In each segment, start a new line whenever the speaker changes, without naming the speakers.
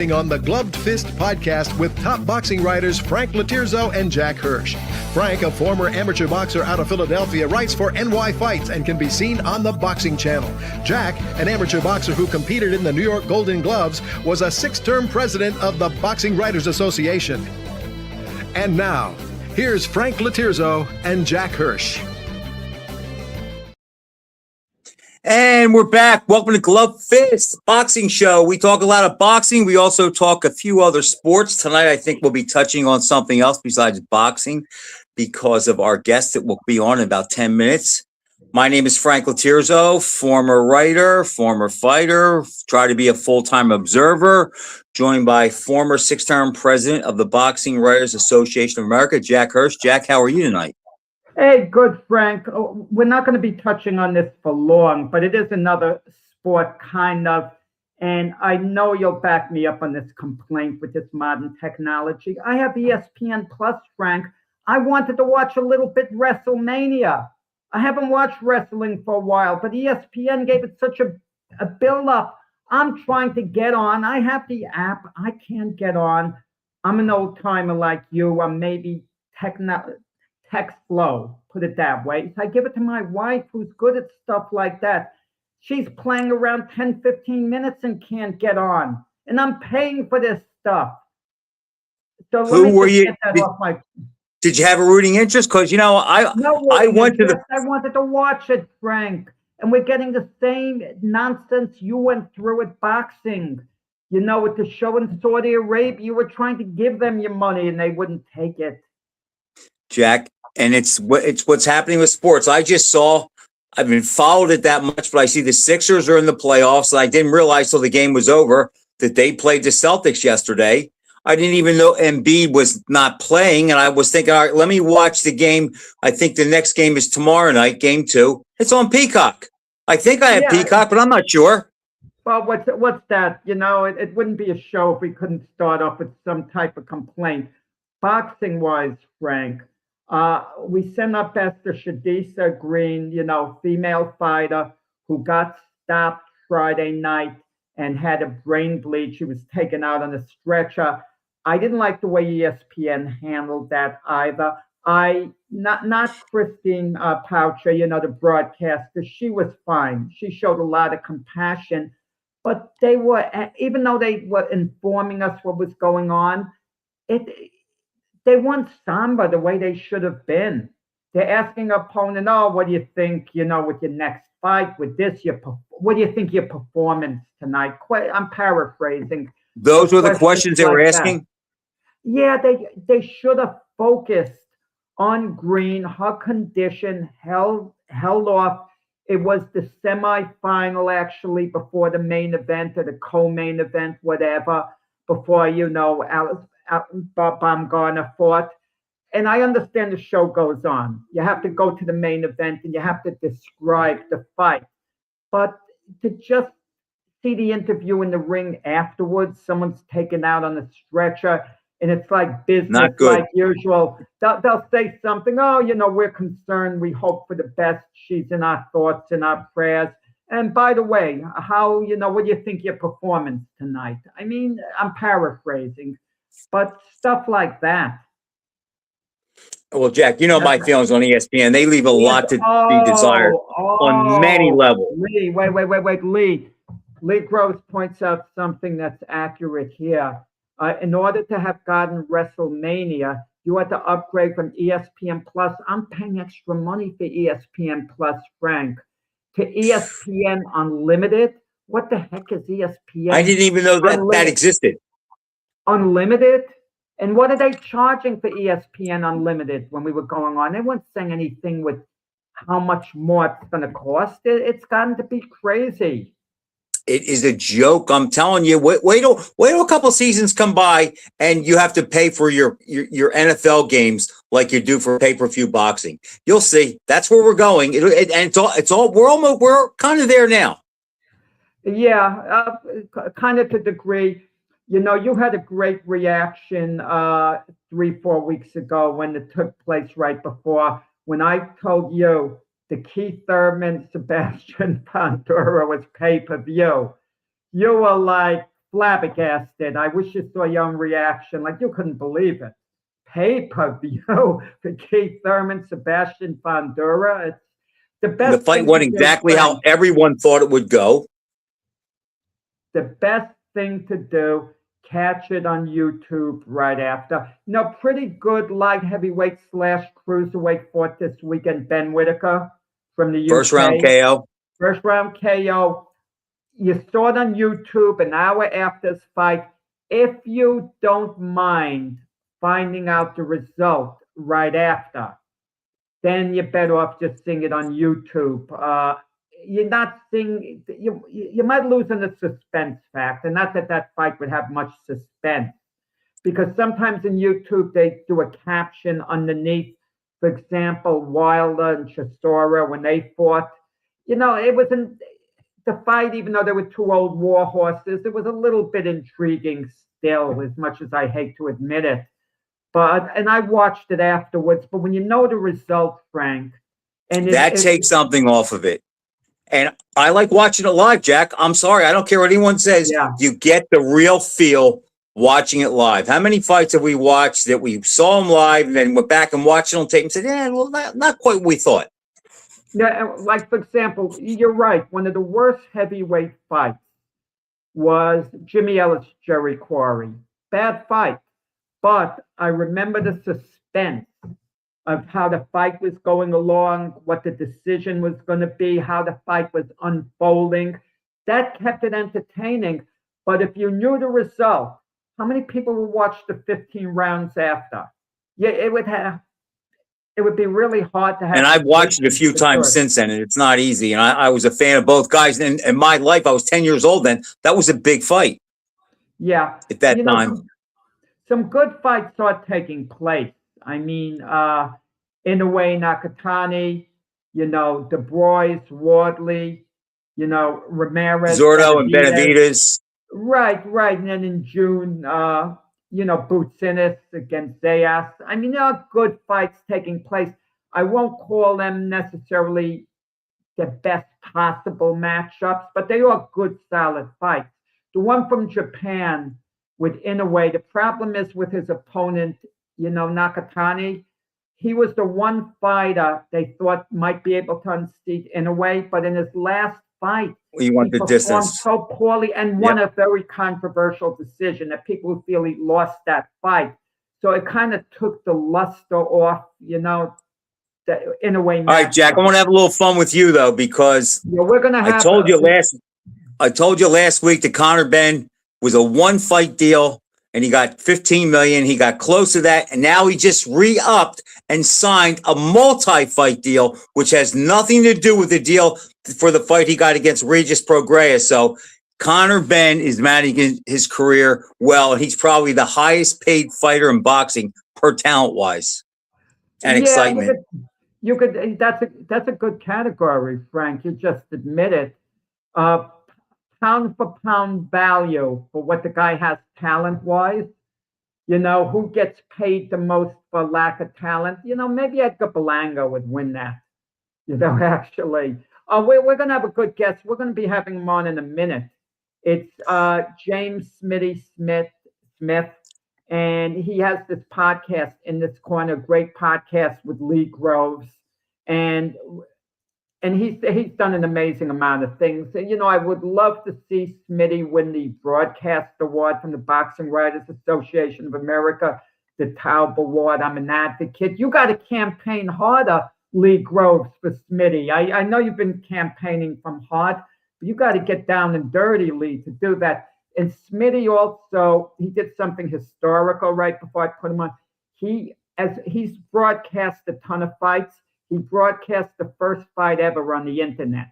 On the Gloved Fist podcast with top boxing writers Frank Latirzo and Jack Hirsch. Frank, a former amateur boxer out of Philadelphia, writes for NY Fights and can be seen on the Boxing Channel. Jack, an amateur boxer who competed in the New York Golden Gloves, was a 6-term president of the Boxing Writers Association. And now, here's Frank Latirzo and Jack Hirsch.
And we're back. Welcome to Glove Fist Boxing Show. We talk a lot of boxing. We also talk a few other sports. Tonight, I think we'll be touching on something else besides boxing because of our guest that will be on in about 10 minutes. My name is Frank Latirzo, former writer, former fighter, try to be a full-time observer, joined by former 6-term president of the Boxing Writers Association of America, Jack Hirsch. Jack, how are you tonight?
Hey, good, Frank. We're not going to be touching on this for long, but it is another sport kind of, and I know you'll back me up on this complaint with this modern technology. I have ESPN Plus, Frank. I wanted to watch a little bit WrestleMania. I haven't watched wrestling for a while, but ESPN gave it such a build-up. I'm trying to get on. I have the app. I can't get on. I'm an old-timer like you. I'm maybe tech slow, put it that way. So I give it to my wife who's good at stuff like that. She's playing around 10, 15 minutes and can't get on. And I'm paying for this stuff. So
who were you? Did you have a rooting interest? Because, I
wanted to watch it, Frank. And we're getting the same nonsense you went through with boxing. With the show in Saudi Arabia, you were trying to give them your money and they wouldn't take it.
Jack, and it's what's happening with sports. I haven't followed it that much, but I see the Sixers are in the playoffs. And I didn't realize till the game was over that they played the Celtics yesterday. I didn't even know Embiid was not playing. And I was thinking, all right, let me watch the game. I think the next game is tomorrow night, game 2. It's on Peacock. I think I have Peacock, but I'm not sure.
Well, what's that? It wouldn't be a show if we couldn't start off with some type of complaint. Boxing-wise, Frank, we sent up Esther Shadisa Green, female fighter who got stopped Friday night and had a brain bleed. She was taken out on a stretcher. I didn't like the way ESPN handled that either. Not Christine Poucher, the broadcaster. She was fine. She showed a lot of compassion, but they were, even though they were informing us what was going on, they weren't somber the way they should have been. They're asking opponent, what do you think, with your next fight, with this, what do you think your performance tonight? I'm paraphrasing.
Those were the questions they were asking?
Yeah, they should have focused on Green. Her condition held off. It was the semifinal, actually, before the main event or the co-main event, whatever, before, Alice Baumgartner fought. And I understand the show goes on. You have to go to the main event and you have to describe the fight. But to just see the interview in the ring afterwards, someone's taken out on a stretcher, and it's like business like usual. They'll say something, we're concerned. We hope for the best. She's in our thoughts and our prayers. And by the way, what do you think your performance tonight? I mean, I'm paraphrasing. But stuff like that.
Well, Jack, my feelings on ESPN. They leave a lot to be desired on many levels.
Lee, wait. Lee Groves points out something that's accurate here. In order to have gotten WrestleMania, you had to upgrade from ESPN Plus. I'm paying extra money for ESPN Plus, Frank, to ESPN Unlimited. What the heck is ESPN?
I didn't even know that existed.
Unlimited? And what are they charging for ESPN Unlimited when we were going on? They weren't saying anything with how much more it's going to cost. It's gotten to be crazy.
It is a joke. I'm telling you, wait till a couple seasons come by and you have to pay for your NFL games like you do for pay-per-view boxing. You'll see. That's where we're going. We're kind of there now.
Yeah, kind of to a degree. You had a great reaction 3-4 weeks ago when it took place right before, when I told you the Keith Thurman, Sebastian Pandora was pay-per-view. You were like flabbergasted. I wish you saw your own reaction. Like, you couldn't believe it. Pay-per-view for Keith Thurman, Sebastian Fundora. It's the
And the
best
fight
thing
went
to do,
exactly how
Frank.
everyone thought it would go.
The best thing to do, catch it on YouTube right after. Pretty good light heavyweight / cruiserweight fought this weekend. Ben Whitaker from the UK.
First round KO.
First round KO. You saw it on YouTube an hour after his fight. If you don't mind finding out the result right after, then you're better off just seeing it on YouTube. You're not seeing, you might lose on the suspense factor. Not that that fight would have much suspense, because sometimes in YouTube they do a caption underneath. For example, Wilder and Chisora, when they fought, it wasn't the fight, even though they were two old war horses, it was a little bit intriguing still, as much as I hate to admit it. And I watched it afterwards. But when you know the result, Frank, and
that takes something off of it. And I like watching it live, Jack. I'm sorry. I don't care what anyone says.
Yeah.
You get the real feel watching it live. How many fights have we watched that we saw them live and then went back and watched it on tape and said, yeah, well, not quite what we thought.
Yeah, like, for example, you're right. One of the worst heavyweight fights was Jimmy Ellis, Jerry Quarry. Bad fight. But I remember the suspense of how the fight was going along, what the decision was going to be, how the fight was unfolding. That kept it entertaining. But if you knew the result, how many people would watch the 15 rounds after? Yeah, it would be really hard to have.
And I've watched it a few times since then, and it's not easy. And I was a fan of both guys. And in my life, I was 10 years old then. That was a big fight.
Yeah.
At that time.
Some good fights are taking place. I mean, Inoue, Nakatani, Du Bois, Wardley, Ramirez.
Zurdo and Benavidez.
Right. And then in June, Butsinis against Zayas. I mean, there are good fights taking place. I won't call them necessarily the best possible matchups, but they are good, solid fights. The one from Japan with Inoue, the problem is with his opponent, Nakatani. He was the one fighter they thought might be able to unseat Inoue, but in his last fight,
he won the distance
so poorly and won a very controversial decision that people would feel he lost that fight. So it kind of took the luster off, in a way.
All right, Jack, I want to have a little fun with you though, because
we're gonna have.
I told you last week that Conor Benn was a one-fight deal, and he got $15 million. He got close to that, and now he just re-upped and signed a multi-fight deal, which has nothing to do with the deal for the fight he got against Regis Prograis. So Conor Benn is managing his career well, and he's probably the highest-paid fighter in boxing per talent-wise and excitement.
You could. That's a good category, Frank. You just admit it. Pound for pound value for what the guy has talent-wise. Who gets paid the most for lack of talent? Maybe Edgar Berlanga would win that. Actually. We're going to have a good guest. We're going to be having him on in a minute. It's James Smitty Smith, and he has this podcast, In This Corner, great podcast with Lee Groves. And he's done an amazing amount of things. And, I would love to see Smitty win the Broadcast Award from the Boxing Writers Association of America, the Taub Award. I'm an advocate. You got to campaign harder, Lee Groves, for Smitty. I know you've been campaigning from hard, but you got to get down and dirty, Lee, to do that. And Smitty also, he did something historical right before I put him on. He's broadcast a ton of fights. He broadcast the first fight ever on the internet.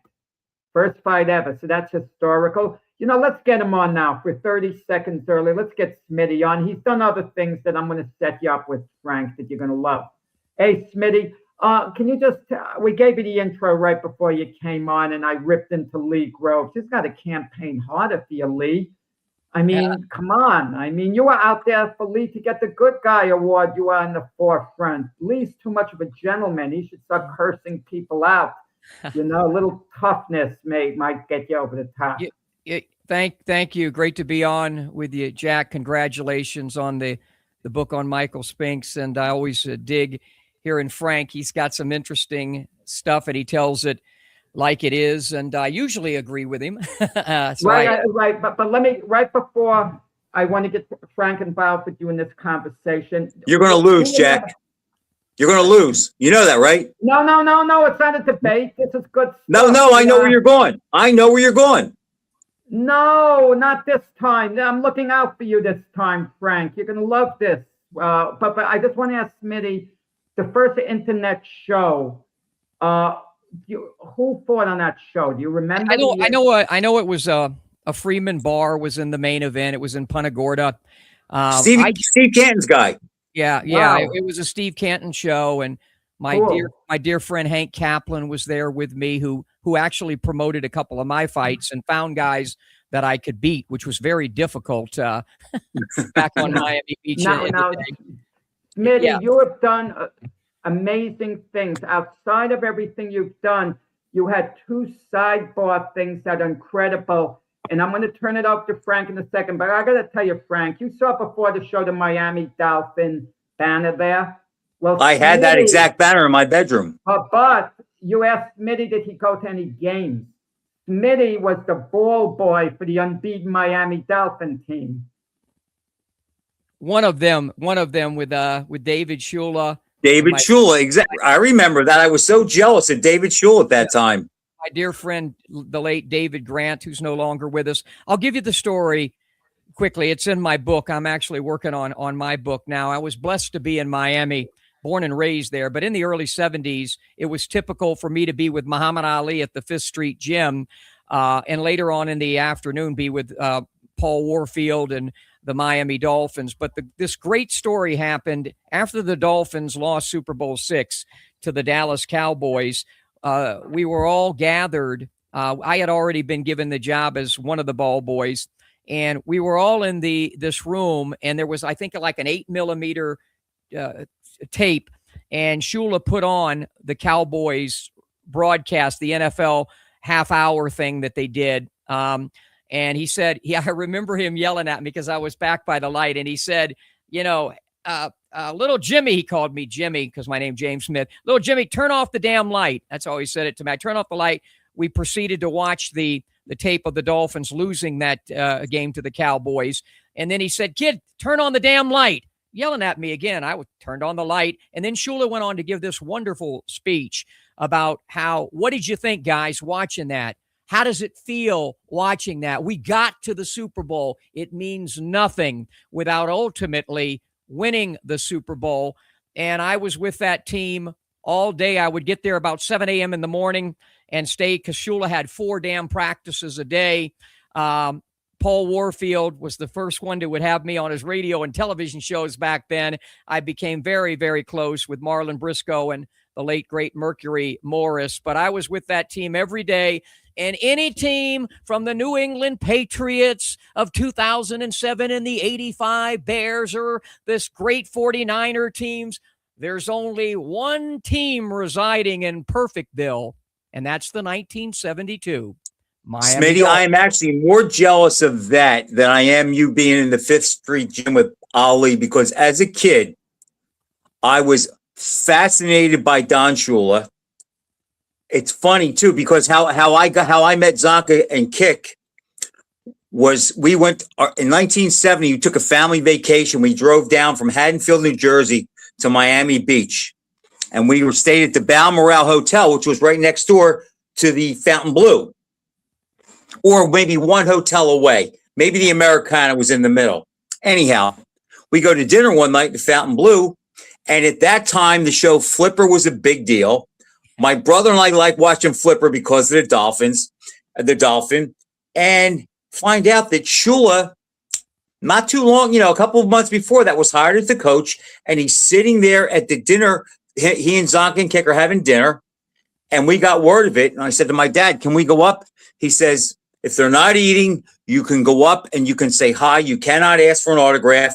First fight ever. So that's historical. Let's get him on now for 30 seconds early. Let's get Smitty on. He's done other things that I'm going to set you up with, Frank, that you're going to love. Hey, Smitty, can you just, we gave you the intro right before you came on, and I ripped into Lee Groves. He's got to campaign harder for you, Lee. I mean, come on. I mean, you were out there for Lee to get the Good Guy Award. You are in the forefront. Lee's too much of a gentleman. He should start cursing people out. A little toughness might get you over the top.
Thank you. Great to be on with you, Jack. Congratulations on the book on Michael Spinks. And I always dig hearing Frank. He's got some interesting stuff, and he tells it like it is. And I usually agree with him.
Right. But let me, right before I want to get Frank involved with you in this conversation.
You're going to lose, Jack. You're going to lose. You know that, right?
No. It's not a debate. This is good stuff.
No. I know where you're going.
No, not this time. I'm looking out for you this time, Frank. You're going to love this. But I just want to ask Smitty, the first internet show, who fought on that show? Do you remember?
I know it was a Freeman Barr was in the main event. It was in Punta Gorda.
Steve Canton's guy.
Yeah.
Wow.
It was a Steve Canton show, and my dear friend Hank Kaplan was there with me, who actually promoted a couple of my fights and found guys that I could beat, which was very difficult back on Miami Beach.
Smitty, you have done amazing things. Outside of everything you've done, you had 2 sidebar things that are incredible. And I'm going to turn it over to Frank in a second. But I got to tell you, Frank, you saw before the show the Miami Dolphin banner there. Well,
I had that exact banner in my bedroom.
But you asked Smitty, did he go to any games? Smitty was the ball boy for the unbeaten Miami Dolphin team.
One of them with David Shula.
David Shula, exactly. I remember that. I was so jealous of David Shula at that time.
My dear friend, the late David Grant, who's no longer with us. I'll give you the story quickly. It's in my book. I'm actually working on my book now. I was blessed to be in Miami, born and raised there. But in the early 70s, it was typical for me to be with Muhammad Ali at the Fifth Street Gym, and later on in the afternoon be with Paul Warfield and the Miami Dolphins. But this great story happened after the Dolphins lost Super Bowl VI to the Dallas Cowboys. We were all gathered. I had already been given the job as one of the ball boys, and we were all in this room, and there was, I think, like an 8mm tape, and Shula put on the Cowboys broadcast, the NFL half-hour thing that they did. And he said, I remember him yelling at me because I was back by the light, and he said, little Jimmy, he called me Jimmy because my name's James Smith. Little Jimmy, turn off the damn light. That's how he said it to me. I turned off the light. We proceeded to watch the tape of the Dolphins losing that game to the Cowboys. And then he said, kid, turn on the damn light. Yelling at me again. I turned on the light. And then Shula went on to give this wonderful speech about what did you think, guys, watching that? How does it feel watching that? We got to the Super Bowl. It means nothing without ultimately winning the Super Bowl. And I was with that team all day. I would get there about 7 a.m. in the morning and stay because Shula had 4 damn practices a day. Paul Warfield was the first one to would have me on his radio and television shows back then. I became very, very close with Marlon Briscoe and the late, great Mercury Morris. But I was with that team every day. And any team from the New England Patriots of 2007 and the 85 Bears or this great 49er teams, there's only one team residing in Perfectville, and that's the 1972 Miami
Smitty, I am actually more jealous of that than I am you being in the Fifth Street Gym with Ali, because as a kid, I was fascinated by Don Shula. It's funny too, because how I met Zonka and Kick was we went in 1970. We took a family vacation. We drove down from Haddonfield, New Jersey to Miami Beach, and we stayed at the Balmoral Hotel, which was right next door to the Fontainebleau, or maybe one hotel away. Maybe the Americana was in the middle. Anyhow, we go to dinner one night at the Fontainebleau, and at that time the show Flipper was a big deal. My brother and I like watching Flipper because of the Dolphin, and find out that Shula, not too long, a couple of months before that, was hired as the coach, and he's sitting there at the dinner. He and Zonka and Kick are having dinner, and we got word of it. And I said to my dad, can we go up? He says, if they're not eating, you can go up and you can say hi. You cannot ask for an autograph.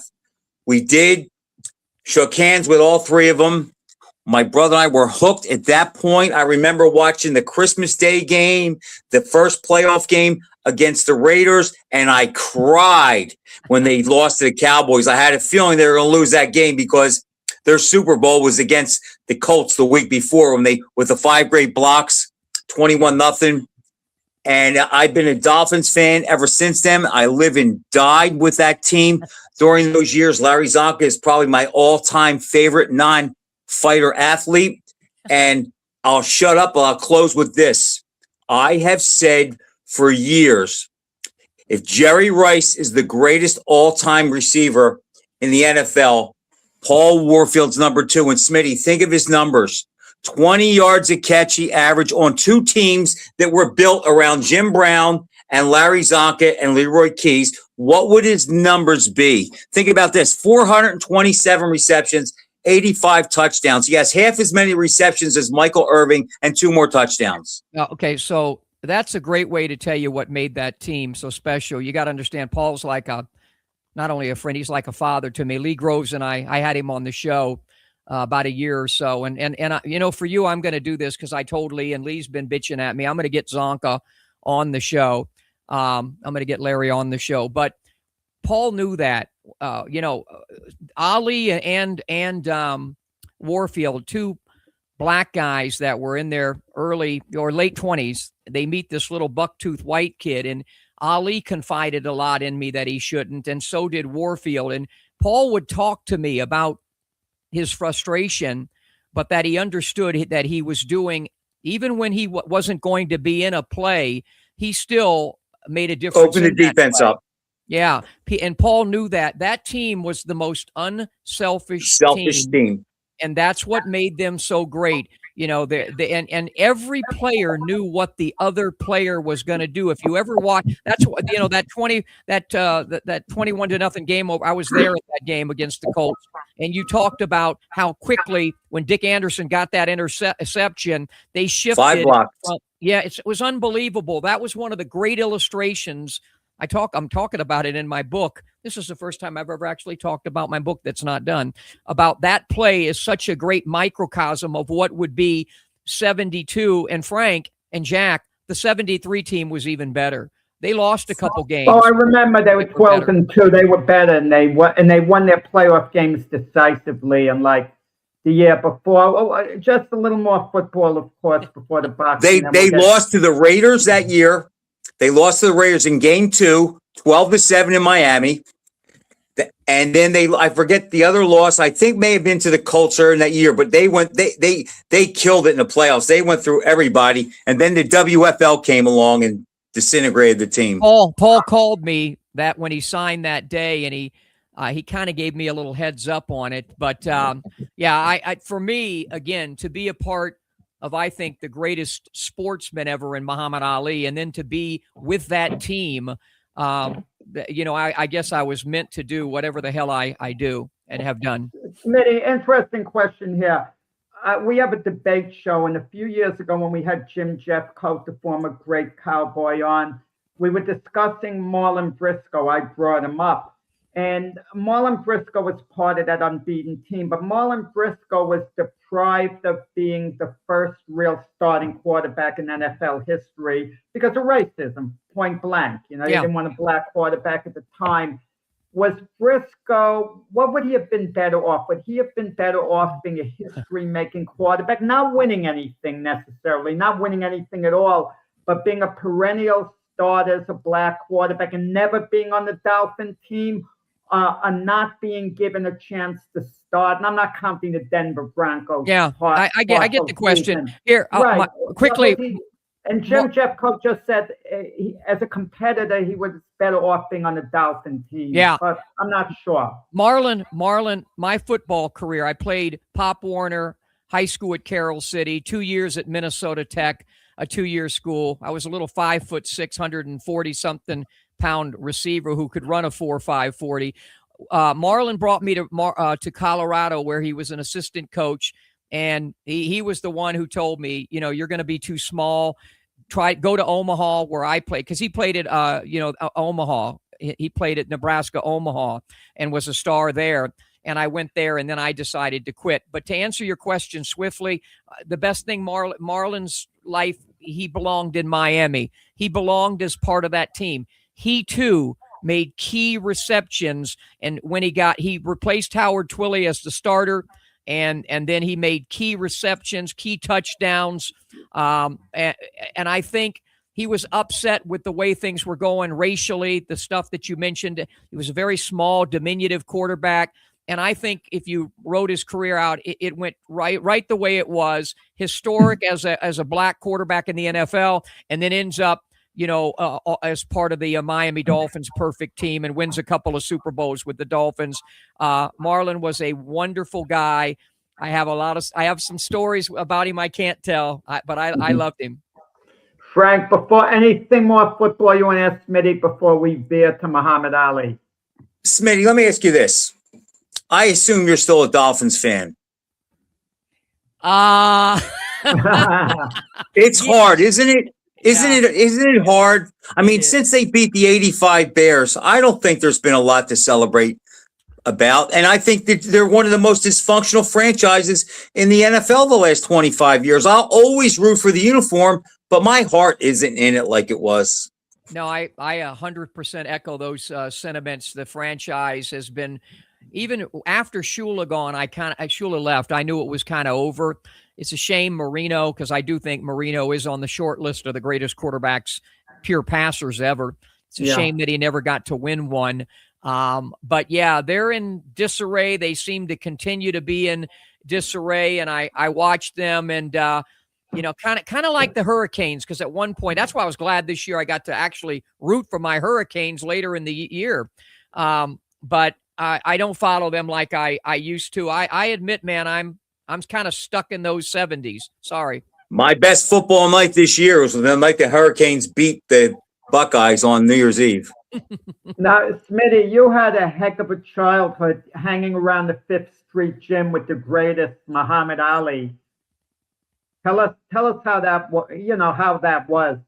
We did, shook hands with all 3 of them. My brother and I were hooked at that point. I remember watching the Christmas Day game, the first playoff game. against the Raiders, and I cried when they lost to the Cowboys. I had a feeling they were going to lose that game because their Super Bowl was against the Colts the week before when with the 5 great blocks, 21-0. And I've been a Dolphins fan ever since then. I live and died with that team. During those years, Larry Zonka is probably my all-time favorite non-fighter athlete. And I'll shut up, but I'll close with this. I have said for years, if Jerry Rice is the greatest all-time receiver in the NFL, Paul Warfield's number 2. And Smitty, think of his numbers. 20 yards a catch he averaged on 2 teams that were built around Jim Brown and Larry Zonka and Leroy Keys. What would his numbers be? Think about this, 427 receptions, 85 touchdowns. He has half as many receptions as Michael Irving and 2 more touchdowns.
Okay, so that's a great way to tell you what made that team so special. You got to understand, Paul's like not only a friend, he's like a father to me. Lee Groves and I had him on the show about a year or so. And I, for you, I'm going to do this because I told Lee, and Lee's been bitching at me. I'm going to get Zonka on the show. I'm going to get Larry on the show. But Paul knew that, Ali and Warfield, 2 black guys that were in their early or late 20s, they meet this little buck-toothed white kid, and Ali confided a lot in me that he shouldn't, and so did Warfield. And Paul would talk to me about his frustration, but that he understood that he was doing, even when he wasn't going to be in a play, he still made a difference.
Open the defense up.
Yeah. And Paul knew that team was the most unselfish
team.
And that's what made them so great. And every player knew what the other player was going to do. If you ever watch, that's what, that 21-0 game over. I was there at that game against the Colts, and you talked about how quickly when Dick Anderson got that interception, they shifted.
5 blocks.
It was unbelievable. That was one of the great illustrations. I'm talking about it in my book. This is the first time I've ever actually talked about my book that's not done. About that play is such a great microcosm of what would be 72. And Frank and Jack, the 73 team was even better. They lost a couple games.
Oh, I remember they were 12-2. They were better, and they won their playoff games decisively. And like the year before, just a little more football, of course, before the boxing.
They lost to the Raiders that year. They lost to the Raiders in game 2, 12-7 in Miami. And then I forget the other loss, I think may have been to the Colts in that year, but they killed it in the playoffs. They went through everybody. And then the WFL came along and disintegrated the team.
Paul called me that when he signed that day, and he kind of gave me a little heads up on it. But I for me, again, to be a part of, I think, the greatest sportsman ever in Muhammad Ali, and then to be with that team, I guess I was meant to do whatever the hell I do and have done.
Smitty, interesting question here. We have a debate show, and a few years ago when we had Jim Jeffcoat, the former great cowboy, on, we were discussing Marlon Briscoe. I brought him up. And Marlon Briscoe was part of that unbeaten team, but Marlon Briscoe was deprived of being the first real starting quarterback in NFL history because of racism, point blank. They didn't want a black quarterback at the time. Was Briscoe, what would he have been better off? Would he have been better off being a history-making quarterback, not winning anything necessarily, not winning anything at all, but being a perennial starter as a black quarterback and never being on the Dolphin team? And not being given a chance to start, and I'm not counting the Denver Broncos.
Yeah, I get the question. Here,
right.
Quickly.
And Jim Jeffcoat just said, as a competitor, he was better off being on the Dolphin team.
Yeah,
but I'm not sure.
Marlon, my football career, I played Pop Warner High School at Carroll City, 2 years at Minnesota Tech, a 2-year school. I was a little 5'6", 140-something pound receiver who could run a 4.5 40. Marlon brought me to Colorado, where he was an assistant coach, and he was the one who told me, you're going to be too small. Go to Omaha, where I played, because he played at Omaha. He played at Nebraska Omaha and was a star there. And I went there, and then I decided to quit. But to answer your question swiftly, the best thing Marlon's life, he belonged in Miami. He belonged as part of that team. He too made key receptions, and when he replaced Howard Twilley as the starter, and then he made key receptions, key touchdowns, and I think he was upset with the way things were going racially, the stuff that you mentioned. He was a very small, diminutive quarterback. And I think if you wrote his career out, it went right the way it was, historic as a black quarterback in the NFL, and then ends up, as part of the Miami Dolphins perfect team and wins a couple of Super Bowls with the Dolphins. Marlon was a wonderful guy. I have some stories about him I can't tell, but I loved him.
Frank, before anything more football, you want to ask Smitty before we veer to Muhammad Ali?
Smitty, let me ask you this. I assume you're still a Dolphins fan. It's hard, isn't it? Isn't it hard? I mean, since they beat the 85 Bears, I don't think there's been a lot to celebrate about. And I think that they're one of the most dysfunctional franchises in the NFL the last 25 years. I'll always root for the uniform, but my heart isn't in it like it was.
No, I 100% echo those sentiments. The franchise has been, even after Shula gone, Shula left, I knew it was kind of over. It's a shame Marino, because I do think Marino is on the short list of the greatest quarterbacks, pure passers ever. It's a shame that he never got to win one. But yeah, they're in disarray. They seem to continue to be in disarray. And I watched them, and kind of like the Hurricanes, because at one point, that's why I was glad this year I got to actually root for my Hurricanes later in the year. But I don't follow them like I used to. I admit, man, I'm kind of stuck in those 70s. Sorry.
My best football night this year was when the Hurricanes beat the Buckeyes on New Year's Eve.
Now, Smitty, you had a heck of a childhood hanging around the Fifth Street gym with the greatest Muhammad Ali. Tell us how that was.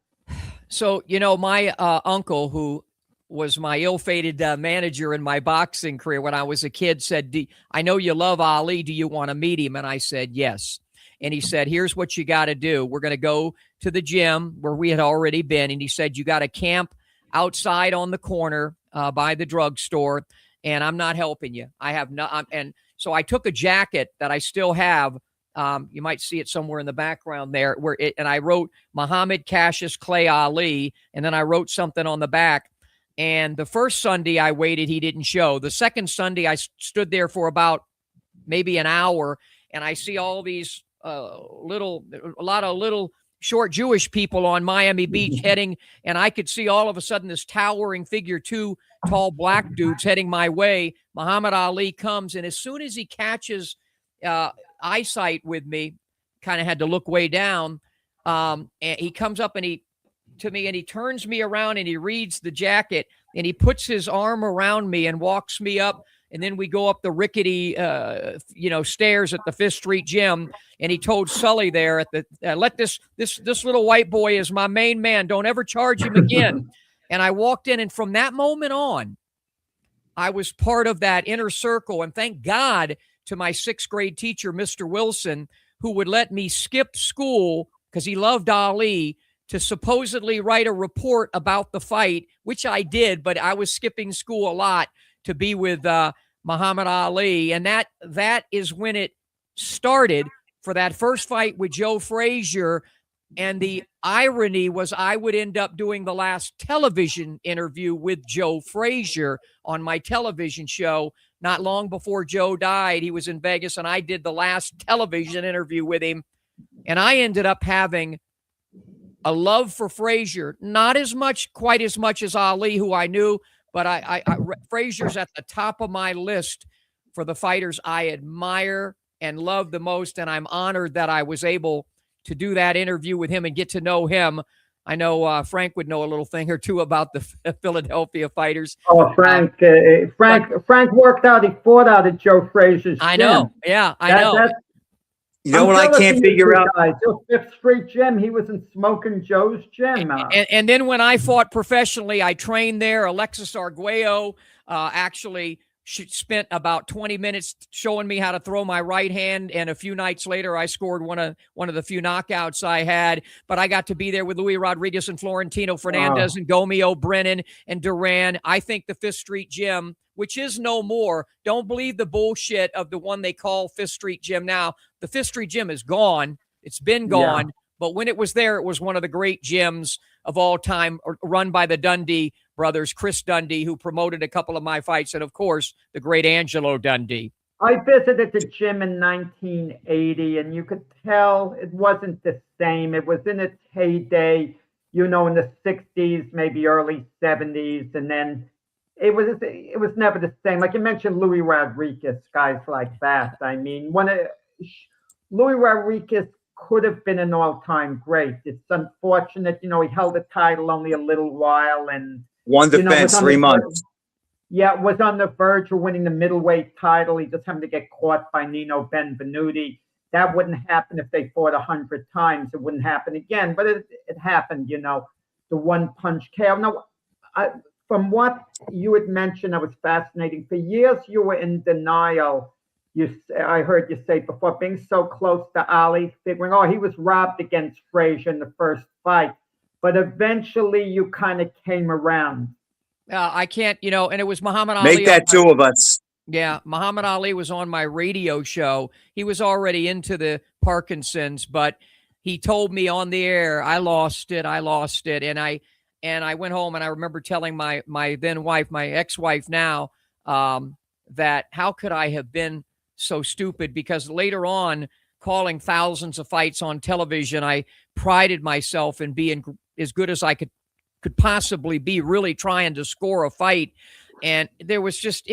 So, my uncle, who was my ill-fated manager in my boxing career when I was a kid, said, I know you love Ali. Do you want to meet him? And I said, yes. And he said, here's what you got to do. We're going to go to the gym where we had already been. And he said, you got to camp outside on the corner by the drugstore. And I'm not helping you. I have not. And so I took a jacket that I still have. You might see it somewhere in the background there, and I wrote Muhammad Cassius Clay Ali. And then I wrote something on the back. And the first Sunday I waited, he didn't show. The second Sunday I stood there for about maybe an hour, and I see all these a lot of little short Jewish people on Miami Beach heading, and I could see all of a sudden this towering figure, two tall black dudes heading my way. Muhammad Ali comes, and as soon as he catches eyesight with me, kind of had to look way down, and he comes up to me, and he turns me around, and he reads the jacket, and he puts his arm around me and walks me up. And then we go up the rickety, stairs at the Fifth Street gym. And he told Sully there at the, let this little white boy is my main man. Don't ever charge him again. And I walked in, and from that moment on, I was part of that inner circle. And thank God to my sixth grade teacher, Mr. Wilson, who would let me skip school because he loved Ali, to supposedly write a report about the fight, which I did, but I was skipping school a lot to be with Muhammad Ali. And that is when it started for that first fight with Joe Frazier. And the irony was I would end up doing the last television interview with Joe Frazier on my television show. Not long before Joe died, he was in Vegas, and I did the last television interview with him. And I ended up having a love for Frazier, not quite as much as Ali, who I knew, but Frazier's at the top of my list for the fighters I admire and love the most. And I'm honored that I was able to do that interview with him and get to know him. I know Frank would know a little thing or two about the Philadelphia fighters.
Oh, Frank worked out. He fought out at Joe Frazier's gym.
I know. Yeah, I know.
You know what I can't figure out?
Joe Fifth Street gym. He was in Smoking Joe's gym.
And then when I fought professionally, I trained there. Alexis Arguello actually spent about 20 minutes showing me how to throw my right hand, and a few nights later I scored one of the few knockouts I had. But I got to be there with Luis Rodriguez and Florentino Fernandez and Gomeo Brennan and Duran. I think the Fifth Street Gym, which is no more, don't believe the bullshit of the one they call Fifth Street Gym now. The Fifth Street Gym is gone. It's been gone. But when it was there, it was one of the great gyms of all time, run by the Dundee brothers, Chris Dundee, who promoted a couple of my fights, and of course, the great Angelo Dundee.
I visited the gym in 1980, and you could tell it wasn't the same. It was in its heyday, in the 60s, maybe early 70s, and then it was never the same. Like you mentioned, Luis Rodriguez, guys like that. I mean, Luis Rodriguez could have been an all-time great. It's unfortunate, he held the title only a little while, and
one defense, 3 months.
Was on the verge of winning the middleweight title. He just happened to get caught by Nino Benvenuti. That wouldn't happen if they fought 100 times. It wouldn't happen again, but it happened, the one-punch KO. Now, from what you had mentioned, that was fascinating. For years, you were in denial. I heard you say before, being so close to Ali, figuring, he was robbed against Frazier in the first fight. But eventually you kind of came around.
I can't, and it was Muhammad Ali.
Make that two of us.
Yeah, Muhammad Ali was on my radio show. He was already into the Parkinson's, but he told me on the air, I lost it. And I went home, and I remember telling my then wife, my ex-wife now, that how could I have been so stupid? Because later on, calling thousands of fights on television, I prided myself in being as good as I could possibly be, really trying to score a fight. And there was just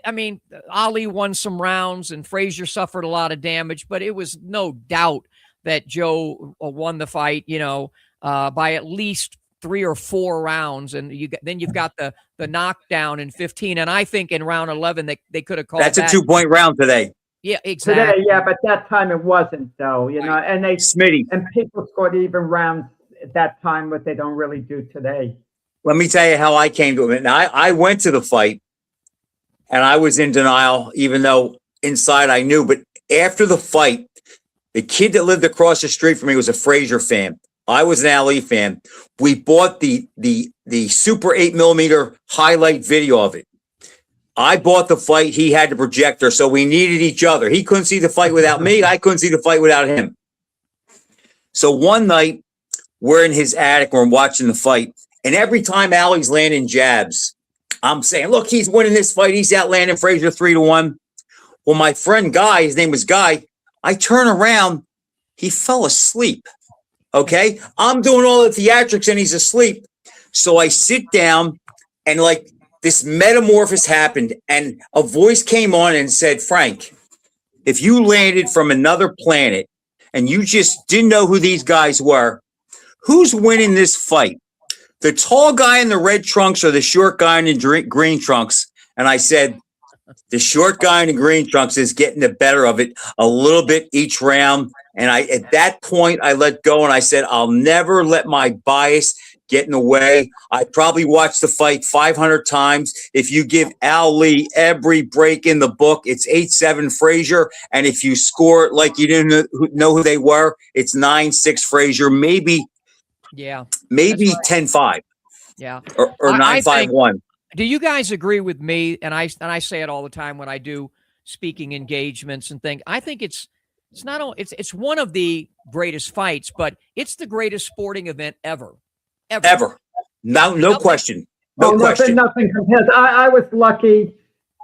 I mean, Ali won some rounds and Frazier suffered a lot of damage, but it was no doubt that Joe won the fight, by at least 3 or 4 rounds. And then you've got the knockdown in 15. And I think in round 11, they could have called
that's a 2-point round today.
Yeah, exactly.
Today, but that time it wasn't, though, and
Smitty.
And people scored even rounds at that time, what they don't really do today.
Let me tell you how I came to it. Now, I went to the fight, and I was in denial, even though inside I knew. But after the fight, the kid that lived across the street from me was a Frazier fan. I was an Ali fan. We bought the Super 8mm highlight video of it. I bought the fight. He had the projector, so we needed each other. He couldn't see the fight without me. I couldn't see the fight without him. So one night, we're in his attic. We're watching the fight. And every time Ali's landing jabs, I'm saying, look, he's winning this fight. He's outlanding Frazier 3-1. Well, my friend Guy, his name was Guy, I turn around. He fell asleep. Okay? I'm doing all the theatrics, and he's asleep. So I sit down, and this metamorphosis happened, and a voice came on and said, Frank, if you landed from another planet and you just didn't know who these guys were, who's winning this fight? The tall guy in the red trunks or the short guy in the green trunks? And I said, the short guy in the green trunks is getting the better of it a little bit each round. And at that point, I let go, and I said, I'll never let my bias get in the way. I probably watched the fight 500 times. If you give Ali every break in the book, it's 8-7 Frazier. And if you score it like you didn't know who they were, it's 9-6 Frazier. Maybe
right.
10-5.
Yeah.
Or 9-5-1.
Do you guys agree with me? And I say it all the time when I do speaking engagements and things. I think it's one of the greatest fights, but it's the greatest sporting event ever. Ever.
No question. No question.
Nothing compares. I was lucky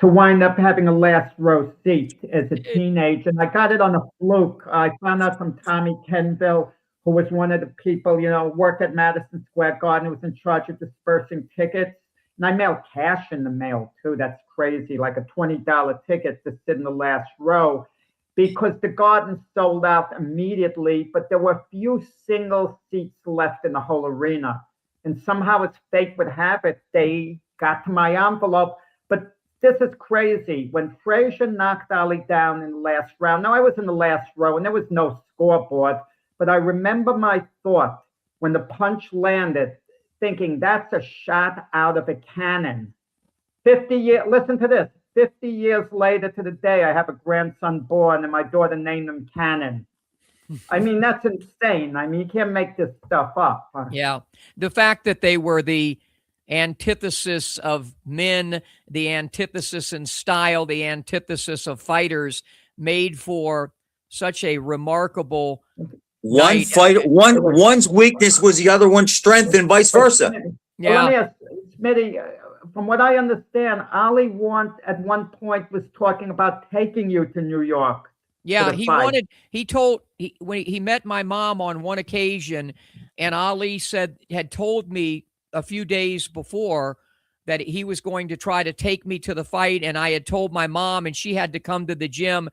to wind up having a last row seat as a teenager, and I got it on a fluke. I found out from Tommy Kenville, who was one of the people, worked at Madison Square Garden, who was in charge of dispersing tickets. And I mailed cash in the mail, too. That's crazy, like a $20 ticket to sit in the last row, because the Garden sold out immediately, but there were few single seats left in the whole arena. And somehow, as fate would have it, they got to my envelope. But this is crazy. When Frazier knocked Ali down in the last round, now I was in the last row, and there was no scoreboard, but I remember my thought when the punch landed, thinking that's a shot out of a cannon. 50 years, listen to this, 50 years later to the day, I have a grandson born and my daughter named him Cannon. I mean, that's insane. I mean, you can't make this stuff up.
Yeah. The fact that they were the antithesis of men, the antithesis in style, the antithesis of fighters, made for such a remarkable night.
One's weakness was the other one's strength, and vice versa.
Yeah.
Well, let me ask, Smitty, from what I understand, Ali at one point was talking about taking you to New York.
Yeah, when he met my mom on one occasion, and Ali had told me a few days before that he was going to try to take me to the fight, and I had told my mom, and she had to come to the gym.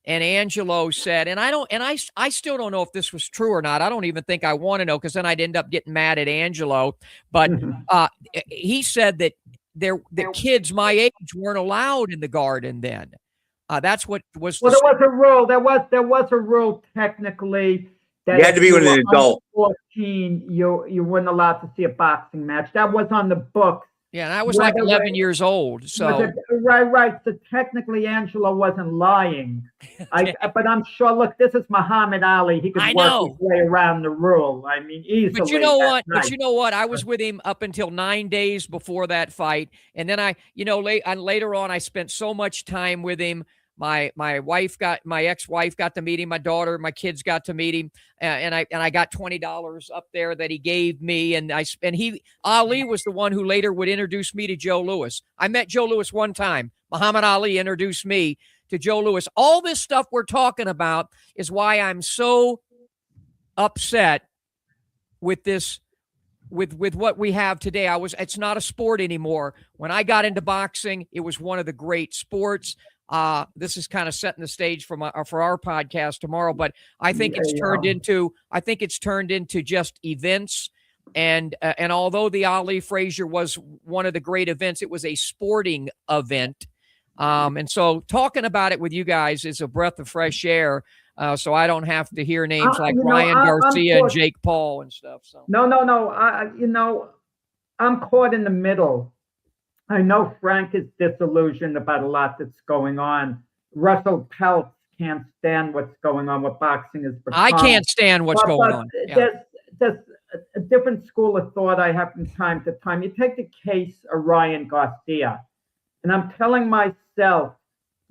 And Angelo said, and I still don't know if this was true or not. I don't even think I want to know, because then I'd end up getting mad at Angelo. But he said that the kids my age weren't allowed in the Garden then. That's what was.
Well, there was a rule. There was a rule technically that
you had to be with an adult.
14, you weren't allowed to see a boxing match. That was on the books.
Yeah, and I was like 11 years old. So
right. So technically, Angelo wasn't lying. But I'm sure. Look, this is Muhammad Ali. He could work his way around the rule. I mean, easily.
But you know what? But you know what? I was with him up until 9 days before that fight, and then later on, I spent so much time with him. My ex-wife got to meet him. My daughter, my kids got to meet him, and I got $20 up there that he gave me. And Ali was the one who later would introduce me to Joe Louis. I met Joe Louis one time. Muhammad Ali introduced me to Joe Louis. All this stuff we're talking about is why I'm so upset with this. With what we have today. It's not a sport anymore. When I got into boxing, it was one of the great sports. This is kind of setting the stage for our podcast tomorrow, but I think it's turned into just events. And although the Ali Frazier was one of the great events, it was a sporting event. And so talking about it with you guys is a breath of fresh air. So I don't have to hear names like Ryan Garcia and Jake Paul and stuff. So
no. I'm caught in the middle. I know Frank is disillusioned about a lot that's going on. Russell Peltz can't stand what's going on with boxing.
I can't stand what's going on. Yeah.
There's a different school of thought I have from time to time. You take the case of Ryan Garcia, and I'm telling myself,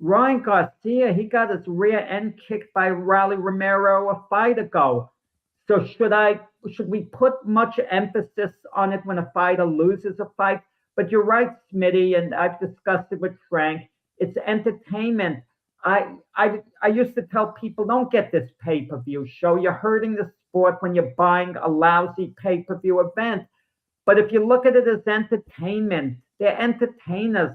Ryan Garcia, he got his rear end kicked by Rolly Romero a fight ago. So should we put much emphasis on it when a fighter loses a fight? But you're right, Smitty, and I've discussed it with Frank. It's entertainment. I used to tell people, don't get this pay-per-view show. You're hurting the sport when you're buying a lousy pay-per-view event. But if you look at it as entertainment, they're entertainers.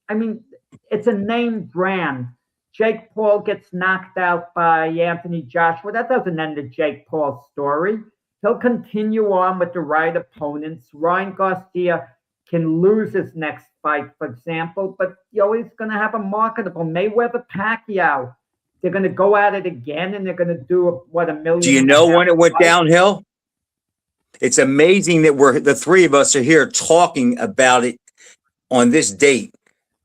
It's a name brand. Jake Paul gets knocked out by Anthony Joshua. That doesn't end the Jake Paul story. He'll continue on with the right opponents. Ryan Garcia can lose his next fight, for example, but you're always going to have a marketable Mayweather Pacquiao. They're going to go at it again, and they're going to do $1 million.
Do you know when it went downhill? It's amazing that the three of us are here talking about it on this date.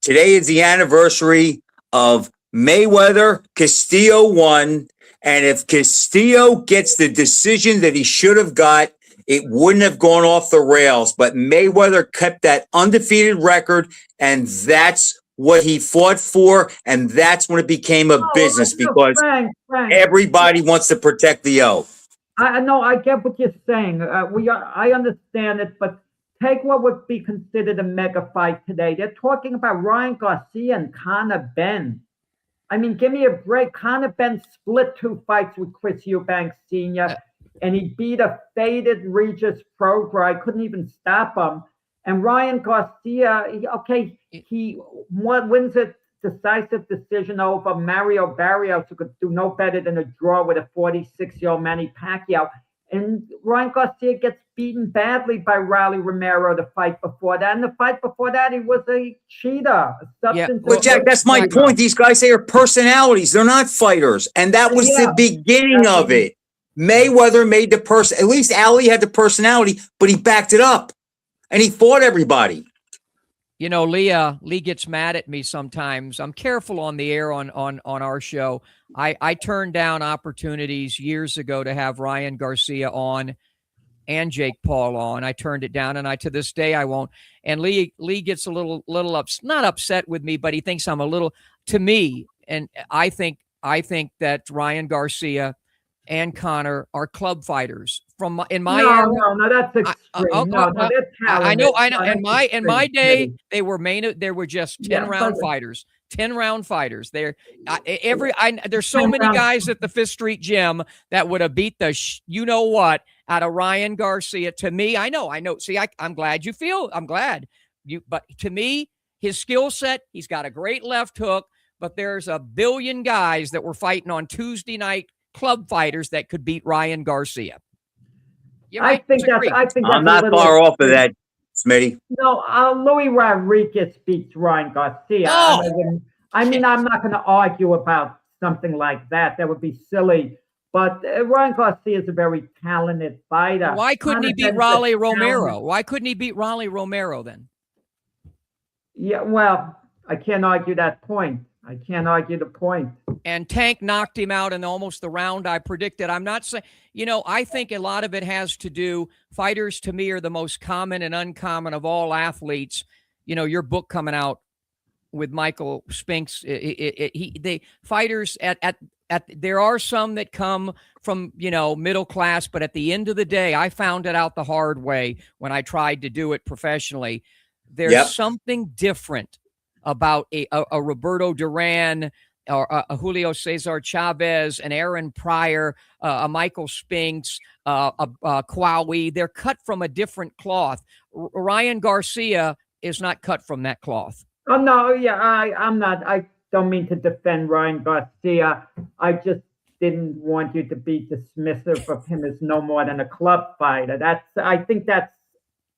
Today is the anniversary of Mayweather Castillo won, and if Castillo gets the decision that he should have got, it wouldn't have gone off the rails. But Mayweather kept that undefeated record, and that's what he fought for, and that's when it became a business, because
Frank,
everybody wants to protect the O.
I know, I get what you're saying. I understand it, but take what would be considered a mega fight today. They're talking about Ryan Garcia and Conor Benn. I mean, give me a break. Conor Benn split 2 fights with Chris Eubanks Sr., and he beat a faded Regis Prograis. Couldn't even stop him. And Ryan Garcia, he wins a decisive decision over Mario Barrios, who could do no better than a draw with a 46-year-old Manny Pacquiao. And Ryan Garcia gets beaten badly by Rolly Romero the fight before that. And the fight before that, he was a cheater.
Well, Jack, that's my point. These guys say are personalities. They're not fighters. And that was the beginning of it. Mayweather made the person, at least Ali had the personality, but he backed it up. And he fought everybody.
Lee gets mad at me sometimes. I'm careful on the air on our show. I turned down opportunities years ago to have Ryan Garcia on and Jake Paul on. I turned it down, and to this day I won't. And Lee gets a little not upset with me, but he thinks I'm a little, to me, and I think that Ryan Garcia and Connor are club fighters. In my era,
no, that's extreme. No, that's talented.
I know. In my day,
Smitty.
they were just 10-round fighters. 10-round fighters. There's so
10
many
round-
guys at the Fifth Street Gym that would have beat the you know what out of Ryan Garcia. To me, I know. See, I'm glad you feel. I'm glad you. But to me, his skill set, he's got a great left hook. But there's a billion guys that were fighting on Tuesday night club fighters that could beat Ryan Garcia.
I think that's
I'm not far off of that, Smitty.
No, Louis Rodriguez beats Ryan Garcia.
Oh!
I'm not going to argue about something like that. That would be silly. But Ryan Garcia is a very talented fighter.
Why couldn't he beat Raleigh Romero? Why couldn't he beat Raleigh Romero then?
Yeah, well, I can't argue that point. I can't argue the point.
And Tank knocked him out in almost the round I predicted. I'm not saying, I think a lot of it has to do, fighters to me are the most common and uncommon of all athletes. Your book coming out with Michael Spinks, they fighters at there are some that come from, middle class, but at the end of the day, I found it out the hard way when I tried to do it professionally. There's something different about a Roberto Duran or a Julio Cesar Chavez, an Aaron Pryor, a Michael Spinks, a Kwawi. They're cut from a different cloth. Ryan Garcia is not cut from that cloth.
Oh, no, yeah, I'm not. I don't mean to defend Ryan Garcia. I just didn't want you to be dismissive of him as no more than a club fighter. I think that's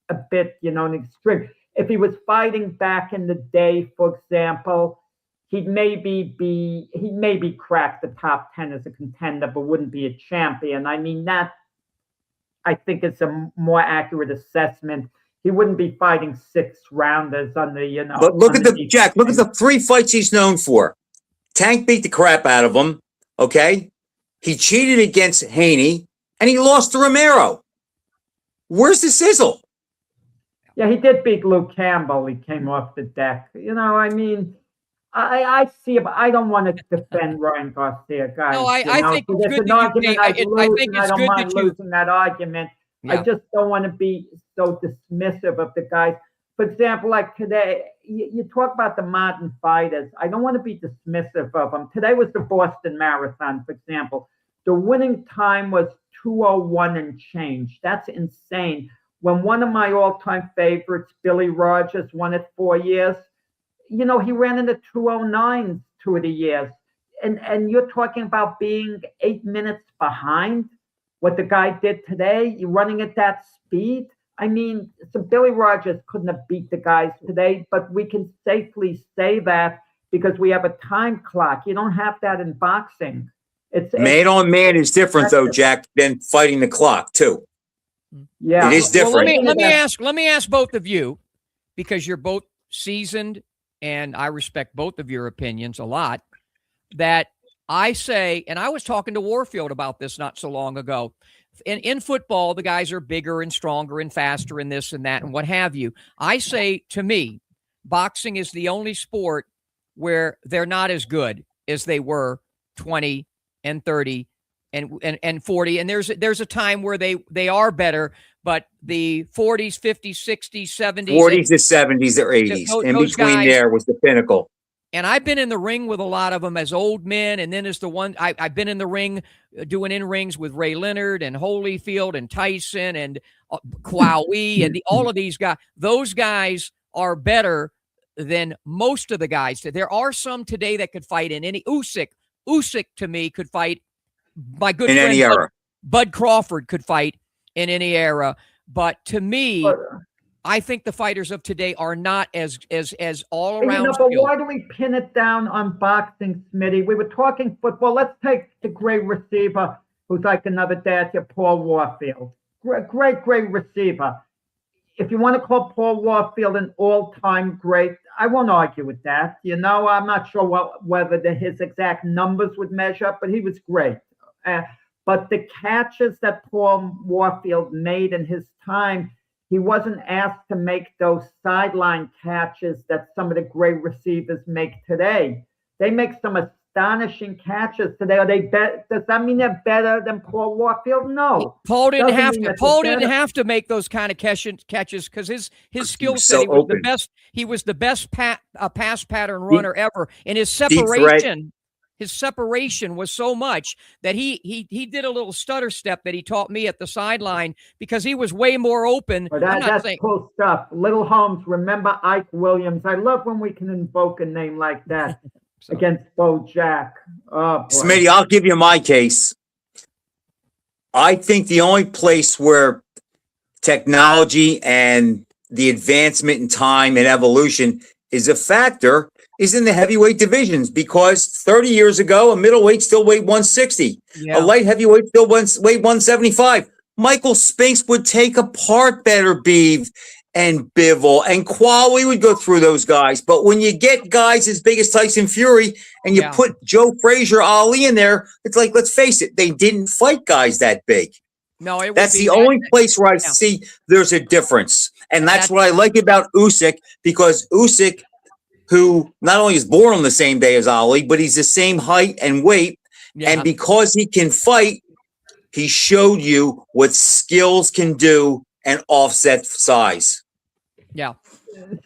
a bit, an extreme. If he was fighting back in the day, for example, he'd maybe crack the top 10 as a contender, but wouldn't be a champion. I mean, that I think is a more accurate assessment. He wouldn't be fighting 6-rounders on the,
But look at the 3 fights he's known for. Tank beat the crap out of him. Okay. He cheated against Haney and he lost to Romero. Where's the sizzle?
Yeah, he did beat Luke Campbell. He came off the deck. I see it, but I don't want to defend Ryan Garcia, guys.
No, I think it's good
that
I don't
mind losing that argument.
Yeah.
I just don't want to be so dismissive of the guys. For example, like today, you talk about the modern fighters. I don't want to be dismissive of them. Today was the Boston Marathon, for example. The winning time was 2:01 and change. That's insane. When one of my all-time favorites, Billy Rogers, won it 4 years, he ran in the 2:09s 2 of the years. And you're talking about being 8 minutes behind what the guy did today. You're running at that speed. I mean, so Billy Rogers couldn't have beat the guys today, but we can safely say that because we have a time clock. You don't have that in boxing. It's
man on man is different though, Jack, than fighting the clock too.
Yeah,
it is different.
Well, let me ask both of you, because you're both seasoned and I respect both of your opinions a lot, that I say, and I was talking to Warfield about this not so long ago. In football, the guys are bigger and stronger and faster and this and that and what have you. I say, to me, boxing is the only sport where they're not as good as they were 20 and 30 and 40. And there's a time where they are better, but the 40s, 50s, 60s, 70s.
40s to 70s or 80s. In between guys, there was the pinnacle.
And I've been in the ring with a lot of them as old men. And then as the one, I've been in the ring doing in-rings with Ray Leonard and Holyfield and Tyson and Kwawi and all of these guys. Those guys are better than most of the guys. There are some today that could fight in any. Usyk to me could fight. My good
in
friend
any era.
Bud Crawford could fight in any era. But to me, I think the fighters of today are not as all around.
But why do we pin it down on boxing, Smitty? We were talking football. Let's take the great receiver who's like another dad to Paul Warfield. Great receiver. if you want to call Paul Warfield an all-time great, I won't argue with that. I'm not sure whether his exact numbers would measure up, but he was great. But the catches that Paul Warfield made in his time, he wasn't asked to make those sideline catches that some of the great receivers make today. They make some astonishing catches today. Does that mean they're better than Paul Warfield? No.
Paul didn't have to make those kind of catches because his skill set. He was the best. He was the best pass pattern runner ever, and his separation. His separation was so much that he did a little stutter step that he taught me at the sideline because he was way more open.
That's cool stuff. Little Holmes, remember Ike Williams. I love when we can invoke a name like that against Bo Jack. Oh, boy.
Smitty, I'll give you my case. I think the only place where technology and the advancement in time and evolution is a factor is in the heavyweight divisions, because 30 years ago, a middleweight still weighed 160. A light heavyweight still weighed 175. Michael Spinks would take apart Better Beeve and Bivol, and Quali would go through those guys. But when you get guys as big as Tyson Fury and you put Joe Frazier, Ali in there, it's like, let's face it, they didn't fight guys that big.
No,
that's the only place where I see there's a difference. And that's what I like about Usyk, because Usyk, who not only is born on the same day as Ali, but he's the same height and weight. Yeah. And because he can fight, he showed you what skills can do and offset size.
Yeah.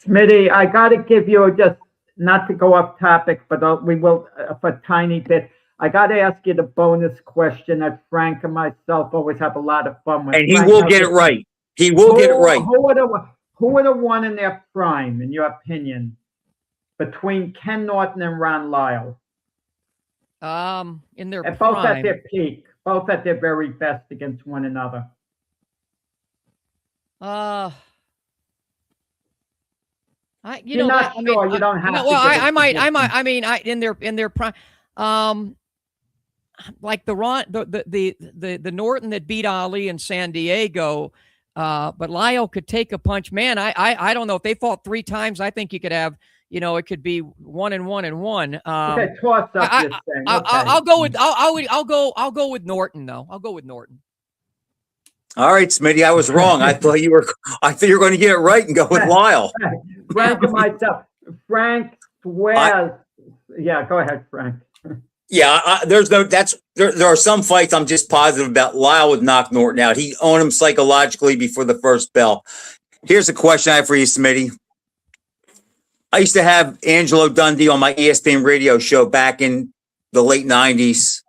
Smitty, I got to give you, just not to go off topic, but we will for a tiny bit. I got to ask you the bonus question that Frank and myself always have a lot of fun with.
And he will get it right. He will get it right.
Who would have won in their prime, in your opinion, between Ken Norton and Ron Lyle?
In their
both
prime.
At their peak, both at their very best against one another. You're not sure. You don't have to.
Well, I might. I mean, in their prime. Like the Norton that beat Ali in San Diego, but Lyle could take a punch. Man, I don't know if they fought 3 times. I think you could have. It could be 1 and 1 and 1.
Okay, toss up this thing.
I'll go with Norton though. I'll go with Norton.
All right, Smitty, I was wrong. I thought you were going to get it right and go with Lyle.
Frank and myself. Frank swears. Yeah, go ahead, Frank.
Yeah, there are some fights I'm just positive about. Lyle would knock Norton out. He owned him psychologically before the first bell. Here's a question I have for you, Smitty. I used to have Angelo Dundee on my ESPN radio show back in the late 90s,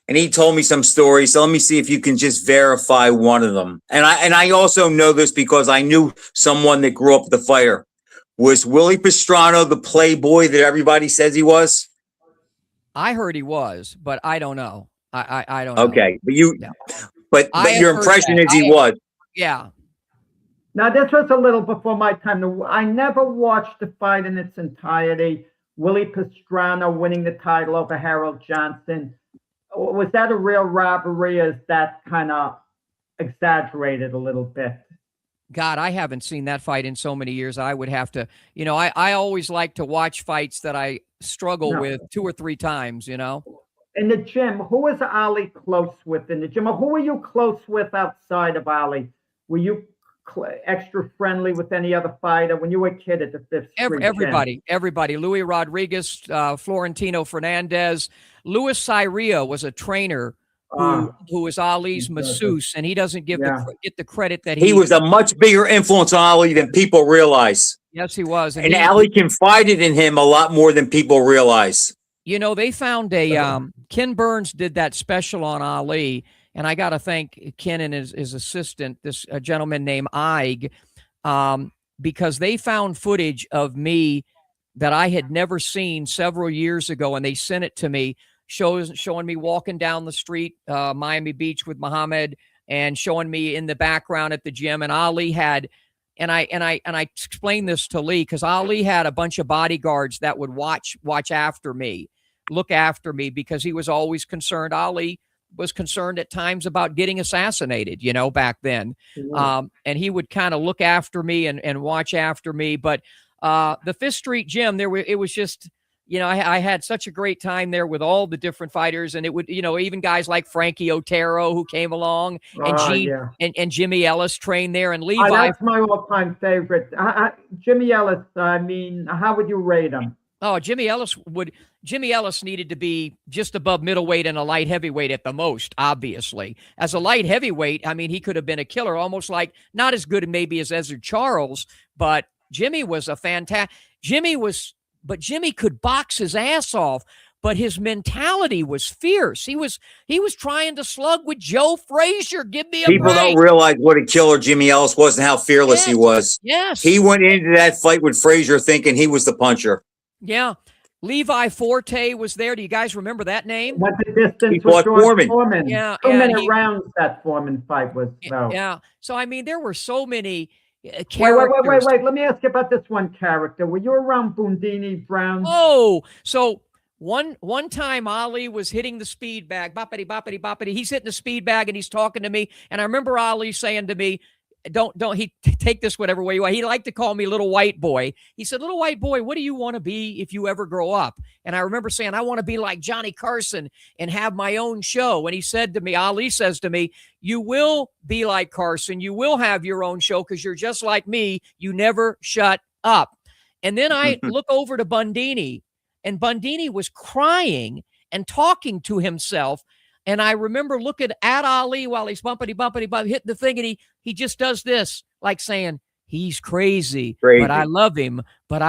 and he told me some stories. So let me see if you can just verify one of them. And I also know this because I knew someone that grew up with the fighter. Was Willie Pastrano the playboy that everybody says he was?
I heard he was, but I don't know. I don't know.
Okay, but your impression is he was.
Yeah.
Now, this was a little before my time. I never watched the fight in its entirety. Willie Pastrano winning the title over Harold Johnson. Was that a real robbery? Or is that kind of exaggerated a little bit?
God, I haven't seen that fight in so many years. I would have to, I always like to watch fights that I struggle with 2 or 3 times, In
the gym, who was Ali close with in the gym? Or who were you close with outside of Ali? Were you extra friendly with any other fighter when you were a kid at the Fifth Street gym?
Everybody. Louis Rodriguez, Florentino Fernandez. Louis Cyria was a trainer who was Ali's masseuse, and he doesn't get the credit that
he was a much bigger influence on Ali than people realize.
Yes, he was.
And Ali confided in him a lot more than people realize.
They found Ken Burns did that special on Ali, and I got to thank Ken and his assistant, this gentleman named Ig, because they found footage of me that I had never seen several years ago, and they sent it to me, showing me walking down the street, Miami Beach with Muhammad, and showing me in the background at the gym. And Ali had, and I explained this to Lee, because Ali had a bunch of bodyguards that would watch after me, look after me, because he was always concerned. Ali was concerned at times about getting assassinated, back then. And he would kind of look after me and watch after me. But the Fifth Street Gym, it was just, I had such a great time there with all the different fighters, and it would, even guys like Frankie Otero who came along, and and Jimmy Ellis trained there, and Levi.
That's my all-time favorite. Jimmy Ellis. I mean, how would you rate him?
Oh, Jimmy Ellis needed to be just above middleweight and a light heavyweight at the most, obviously. As a light heavyweight, I mean, he could have been a killer, almost like not as good maybe as Ezra Charles, but Jimmy was a fantastic. Jimmy could box his ass off, but his mentality was fierce. He was trying to slug with Joe Frazier. Give me a break.
People don't realize what a killer Jimmy Ellis was and how fearless he was.
Yes.
He went into that fight with Frazier thinking he was the puncher.
Yeah. Levi Forte was there. Do you guys remember that name?
What the distance
He fought
Foreman.
Yeah.
So many rounds that Foreman fight was.
Yeah. So, I mean, there were so many characters.
Wait. Let me ask you about this one character. Were you around Bundini Brown?
Oh, so one time Ali was hitting the speed bag. Boppity, boppity, boppity. He's hitting the speed bag and he's talking to me. And I remember Ali saying to me, don't take this whatever way you want. He liked to call me little white boy. He said, little white boy, what do you want to be if you ever grow up? And I remember saying, I want to be like Johnny Carson and have my own show. And he said to me, Ali says to me, you will be like Carson. You will have your own show because you're just like me. You never shut up. And then I look over to Bundini, and Bundini was crying and talking to himself. And I remember looking at Ali while he's bumpity, hitting the thing. And he just does this, like saying, he's crazy, but I love him. And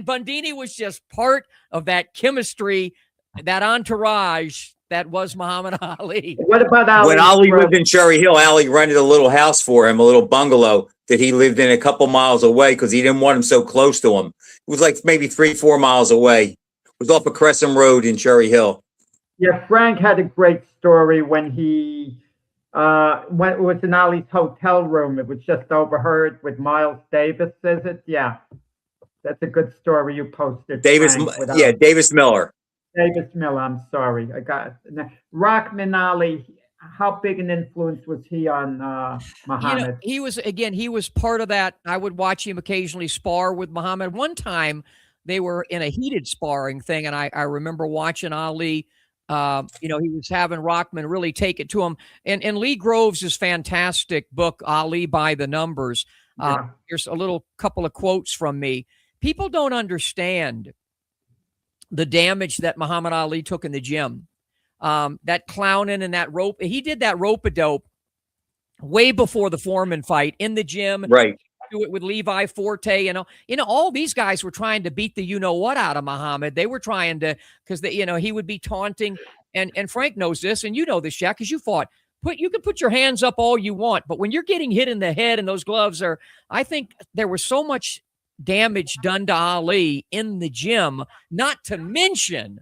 Bundini was just part of that chemistry, that entourage that was Muhammad Ali.
What about Ali?
When Ali lived in Cherry Hill, Ali rented a little house for him, a little bungalow that he lived in a couple miles away because he didn't want him so close to him. It was like maybe 3-4 miles away. It was off of Crescent Road in Cherry Hill.
Yeah, Frank had a great story when he was in Ali's hotel room. It was just overheard with Miles Davis, is it? Yeah. That's a good story you posted.
Davis Miller.
Davis Miller, I'm sorry. I got it. Rahman Ali, how big an influence was he on Muhammad?
He was part of that. I would watch him occasionally spar with Muhammad. One time they were in a heated sparring thing, and I remember watching Ali. He was having Rahman really take it to him. And Lee Groves' fantastic book, Ali by the Numbers. Here's a little couple of quotes from me. People don't understand the damage that Muhammad Ali took in the gym. That clowning and that rope. He did that rope-a-dope way before the Foreman fight in the gym.
Right.
Do it with Levi Forte, all these guys were trying to beat the you-know-what out of Muhammad. They were trying to, because he would be taunting, and Frank knows this, and you know this, Jack, because you fought. You can put your hands up all you want, but when you're getting hit in the head and those gloves I think there was so much damage done to Ali in the gym, not to mention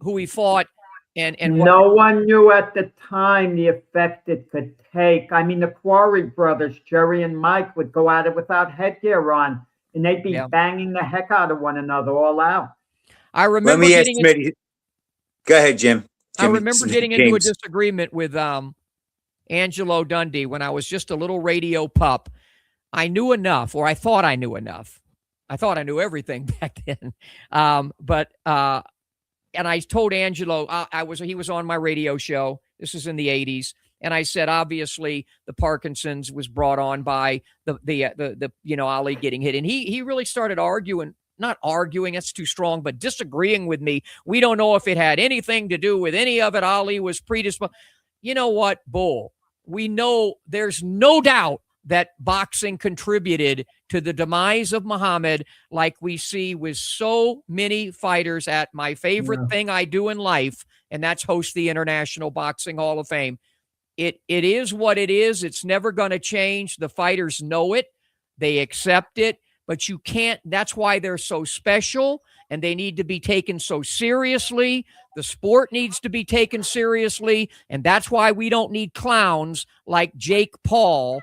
who he fought. And
no one knew at the time the effect it could take. I mean, the Quarry brothers, Jerry and Mike, would go at it without headgear on, and they'd be banging the heck out of one another all out.
I remember
Go ahead, Jim.
I remember getting into a disagreement with Angelo Dundee when I was just a little radio pup. I knew enough, or I thought I knew enough. I thought I knew everything back then. And I told Angelo, he was on my radio show. This was in the 80s. And I said, obviously, the Parkinson's was brought on by the Ali getting hit. And he really started not arguing, that's too strong, but disagreeing with me. We don't know if it had anything to do with any of it. Ali was predisposed. You know what, Bull? We know there's no doubt that boxing contributed to the demise of Muhammad, like we see with so many fighters at my favorite thing I do in life, and that's host the International Boxing Hall of Fame. It is what it is. It's never going to change. The fighters know it. They accept it, but you can't. That's why they're so special, and they need to be taken so seriously. The sport needs to be taken seriously, and that's why we don't need clowns like Jake Paul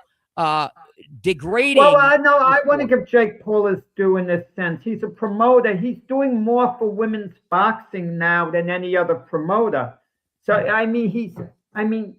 degrading.
Well, I know I want to give Jake Paul his due in this sense. He's a promoter. He's doing more for women's boxing now than any other promoter. So I mean,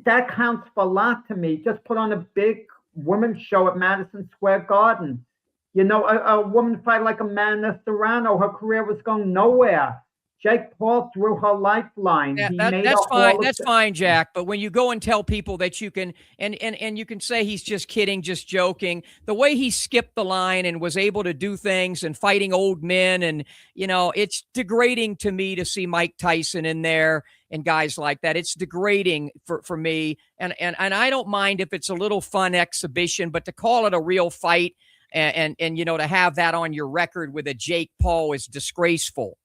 that counts for a lot to me. Just put on a big women's show at Madison Square Garden. You know, a woman fight like Amanda Serrano. Her career was going nowhere. Jake Paul threw her lifeline.
Yeah,
He made
that's
her
fine.
Hall of
That's fine, Jack. But when you go and tell people that you can, and you can say he's just kidding, just joking, the way he skipped the line and was able to do things and fighting old men, and it's degrading to me to see Mike Tyson in there and guys like that. It's degrading for me, and I don't mind if it's a little fun exhibition, but to call it a real fight and to have that on your record with a Jake Paul is disgraceful.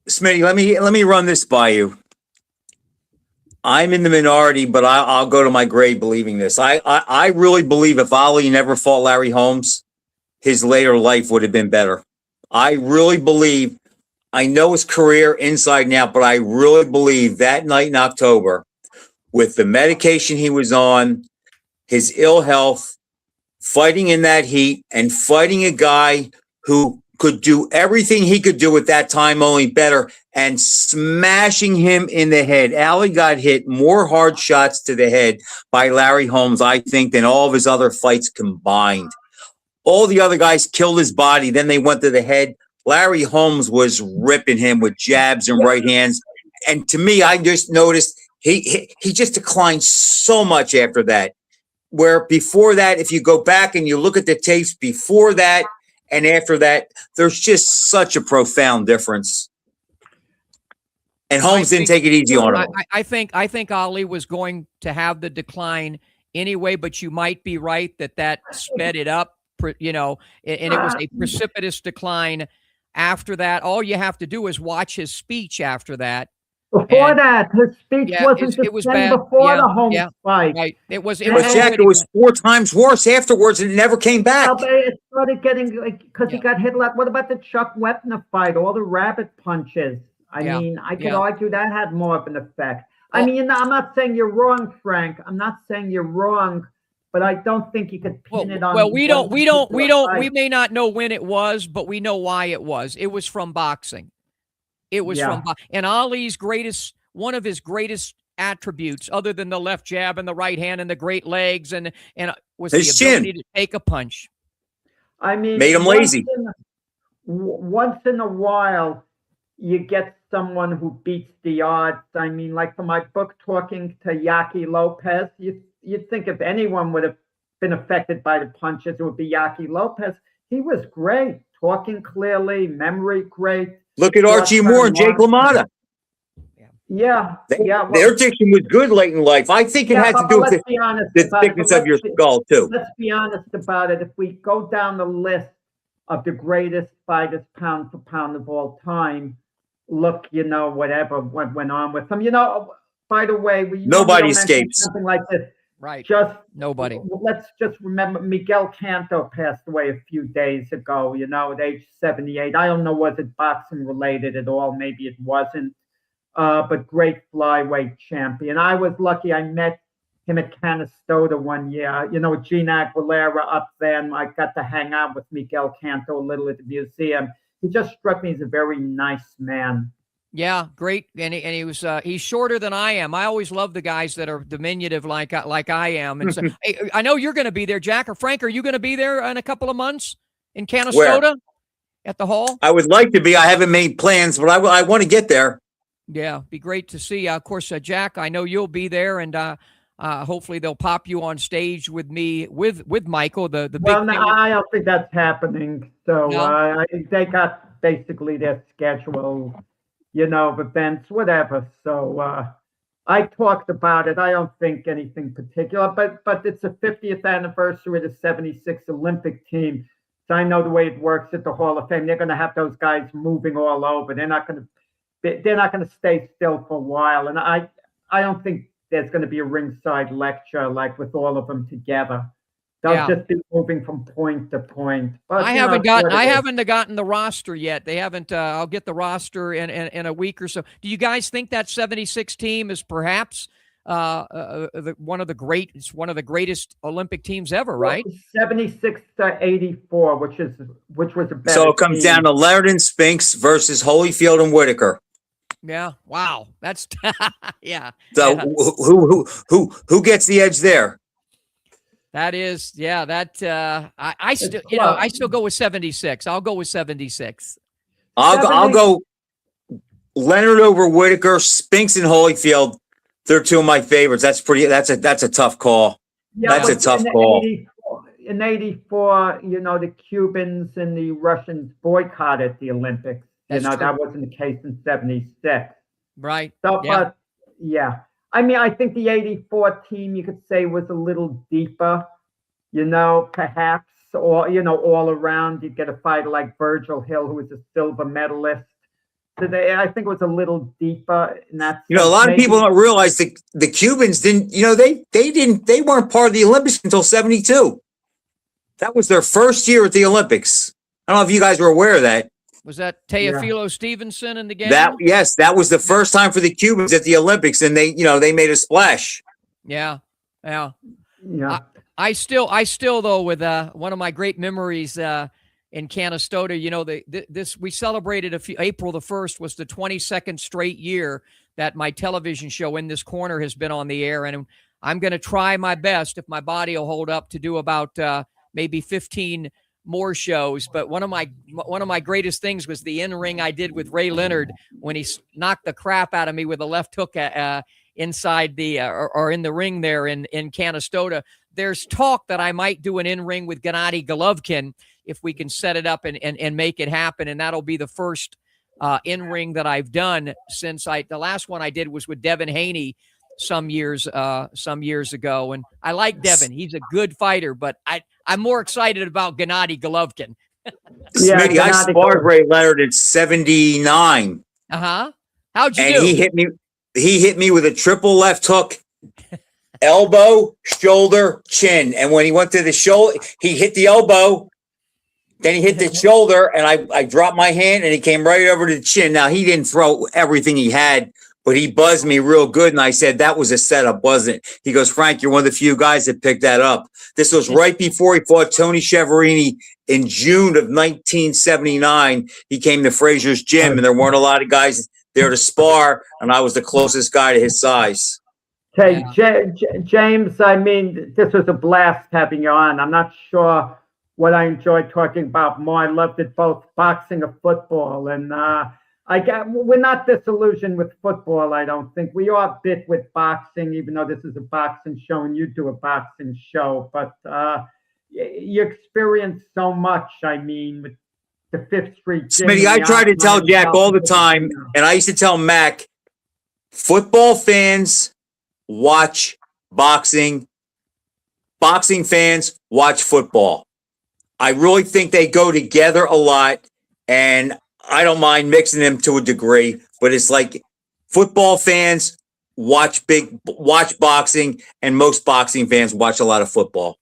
Smitty, let me run this by you. I'm in the minority, but I'll go to my grave believing this. I really believe if Ali never fought Larry Holmes, his later life would have been better. I really believe. I know his career inside and out, but I really believe that night in October, with the medication he was on, his ill health, fighting in that heat, and fighting a guy who could do everything he could do at that time, only better, and smashing him in the head. Ali got hit more hard shots to the head by Larry Holmes, I think, than all of his other fights combined. All the other guys killed his body. Then they went to the head. Larry Holmes was ripping him with jabs and right hands. And to me, I just noticed he just declined so much after that. Where before that, if you go back and you look at the tapes before that, and after that, there's just such a profound difference. And Holmes didn't take it easy on him.
I think Ali was going to have the decline anyway, but you might be right that sped it up, and it was a precipitous decline after that. All you have to do is watch his speech after that.
Before that, his speech wasn't the same before the Holmes fight.
Right. It was
Jack, it was 4 times worse afterwards, and it never came back.
It started getting because he got hit a lot. What about the Chuck Wepner fight? All the rabbit punches. I mean, I could argue that had more of an effect. I mean, I'm not saying you're wrong, Frank. I'm not saying you're wrong, but I don't think you could pin it on.
Well, we may not know when it was, but we know why it was. It was from boxing. It was and Ali's one of his greatest attributes, other than the left jab and the right hand and the great legs, and was
his
the ability to take a punch.
I mean,
made him lazy.
Once in a while, you get someone who beats the odds. I mean, like for my book, talking to Yaki Lopez, you'd think if anyone would have been affected by the punches, it would be Yaki Lopez. He was great, talking clearly, memory great.
Look at Archie Moore and Jake LaMotta. Their diction was good late in life. I think it had to do with the thickness of your skull, too.
Let's be honest about it. If we go down the list of the greatest fighters pound for pound of all time, look, whatever went on with them. By the way,
nobody escapes.
Something like this.
Right.
Just
nobody.
Let's just remember Miguel Canto passed away a few days ago, at age 78. I don't know, was it boxing related at all? Maybe it wasn't. But great flyweight champion. I was lucky. I met him at Canastota one year. Gina Aguilera up there, and I got to hang out with Miguel Canto a little at the museum. He just struck me as a very nice man.
Yeah, great, and he was he's shorter than I am. I always love the guys that are diminutive like I am. And so, hey, I know you're going to be there, Jack or Frank. Are you going to be there in a couple of months in Canastota at the hall?
I would like to be. I haven't made plans, but I want to get there.
Yeah, be great to see. Of course, Jack, I know you'll be there, and hopefully they'll pop you on stage with me with Michael. The big.
Well, no, I don't think that's happening. So
No?
they got basically their schedule. Events, whatever. So I talked about it. I don't think anything particular, but it's the 50th anniversary of the 76 Olympic team. So I know the way it works at the Hall of Fame. They're going to have those guys moving all over. They're not going to stay still for a while. And I don't think there's going to be a ringside lecture like with all of them together. They'll just be moving from point to point. But
I haven't gotten the roster yet. They haven't. I'll get the roster in a week or so. Do you guys think that 76 team is perhaps one of the greatest Olympic teams ever, right?
76-84, which was a better
So it comes
team.
down to Leonard and Spinks versus Holyfield and Whitaker.
Yeah. Wow. That's yeah.
So
Yeah.
who gets the edge there?
That is, yeah. That I still, I still go with 76. I'll go with 76.
I'll go Leonard over Whitaker, Spinks and Holyfield. They're two of my favorites. That's a tough call.
Yeah,
That's a tough call.
In 84, the Cubans and the Russians boycotted the Olympics.
That's true.
That wasn't the case in 76.
Right.
So,
Yeah.
but yeah, I mean, I think the 84 team, you could say, was a little deeper, perhaps, or, all around. You'd get a fighter like Virgil Hill, who was a silver medalist. So I think it was a little deeper in that.
A lot of people don't realize that the Cubans didn't, they weren't part of the Olympics until 72. That was their first year at the Olympics. I don't know if you guys were aware of that.
Was that Teofilo Stevenson in the game?
Yes, that was the first time for the Cubans at the Olympics, and they made a splash.
Yeah.
Yeah.
I still though, with one of my great memories in Canastota, we celebrated April the 1st was the 22nd straight year that my television show In This Corner has been on the air, and I'm going to try my best, if my body will hold up, to do about maybe 15 more shows. But one of my greatest things was the in-ring I did with Ray Leonard when he knocked the crap out of me with a left hook inside the or in the ring there in Canastota. There's talk that I might do an in-ring with Gennady Golovkin if we can set it up and make it happen, and that'll be the first in-ring that I've done since the last one I did was with Devin Haney some years ago. And I like Devin. He's a good fighter, but I'm more excited about Gennady Golovkin.
Yeah,
Smitty, I sparred Ray Leonard in 79.
Uh-huh. How'd you
and
do?
He hit me with a triple left hook, elbow, shoulder, chin. And when he went to the shoulder, he hit the elbow, then he hit the shoulder, and I dropped my hand, and he came right over to the chin. Now, he didn't throw everything he had, but he buzzed me real good, and I said, that was a setup, wasn't it? He goes, Frank, you're one of the few guys that picked that up. This was right before he fought Tony Schiavone in June of 1979. He came to Frazier's gym, and there weren't a lot of guys there to spar, and I was the closest guy to his size.
Hey, James, I mean, this was a blast having you on. I'm not sure what I enjoyed talking about more. I loved it both, boxing or football. And we're not disillusioned with football, I don't think. We are bit with boxing, even though this is a boxing show and you do a boxing show. But you experience so much, I mean, with the Fifth Street Gym.
Smitty, I try to tell Jack all the time, and I used to tell Mac, football fans watch boxing. Boxing fans watch football. I really think they go together a lot, and I don't mind mixing them to a degree, but it's like football fans watch boxing, and most boxing fans watch a lot of football.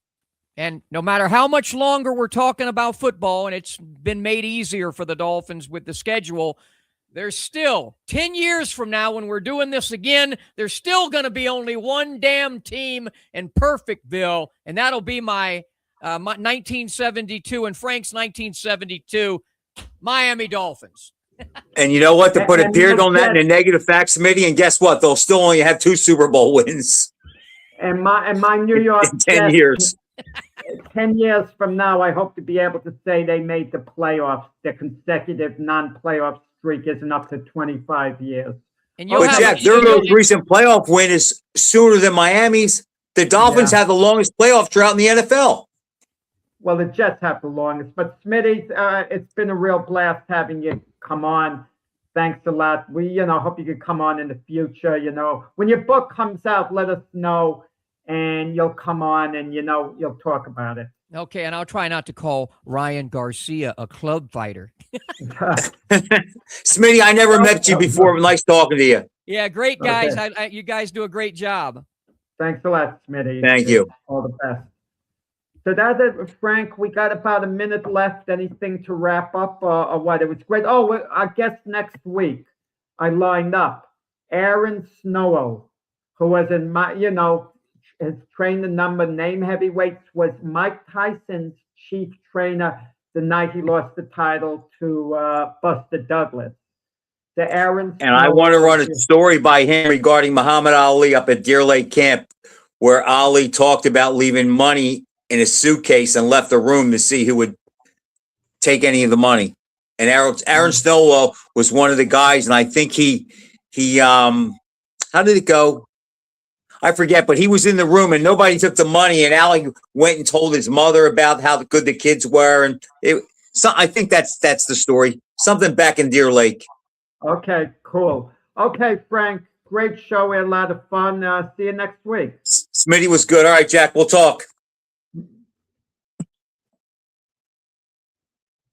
And no matter how much longer we're talking about football, and it's been made easier for the Dolphins with the schedule, there's still 10 years from now when we're doing this again, there's still going to be only one damn team in Perfectville, and that'll be my 1972 and Frank's 1972 Miami Dolphins.
And you know what? To put a period on that in a negative fact, Smitty, and guess what? They'll still only have 2 Super Bowl wins.
And my New York
in 10 years.
10 years from now, I hope to be able to say they made the playoffs. Their consecutive non-playoff streak isn't up to 25 years.
And
but Jack, their most recent playoff win is sooner than Miami's. The Dolphins have the longest playoff drought in the NFL.
Well, the Jets have the longest. But Smitty, it's been a real blast having you come on. Thanks a lot. We, hope you could come on in the future. When your book comes out, let us know, and you'll come on and, you'll talk about it.
Okay, and I'll try not to call Ryan Garcia a club fighter.
Smitty, I never met you before. Nice talking to you.
Yeah, great guys. Okay. You guys do a great job.
Thanks a lot, Smitty.
Thank you.
All the best. So that's it, Frank. We got about a minute left. Anything to wrap up or what? It was great. Oh, I guess next week I lined up Aaron Snowell who was in has trained a number of name heavyweights, was Mike Tyson's chief trainer the night he lost the title to Buster Douglas. The Aaron
And I
Snow-
want to run a story by him regarding Muhammad Ali up at Deer Lake Camp, where Ali talked about leaving money in a suitcase and left the room to see who would take any of the money. And Aaron Snowell was one of the guys, and I think he how did it go? I forget, but he was in the room and nobody took the money, and Ali went and told his mother about how good the kids were, and I think that's the story. Something back in Deer Lake.
Okay, cool. Okay, Frank, great show. We had a lot of fun. See you next week.
Smitty was good. All right, Jack, we'll talk.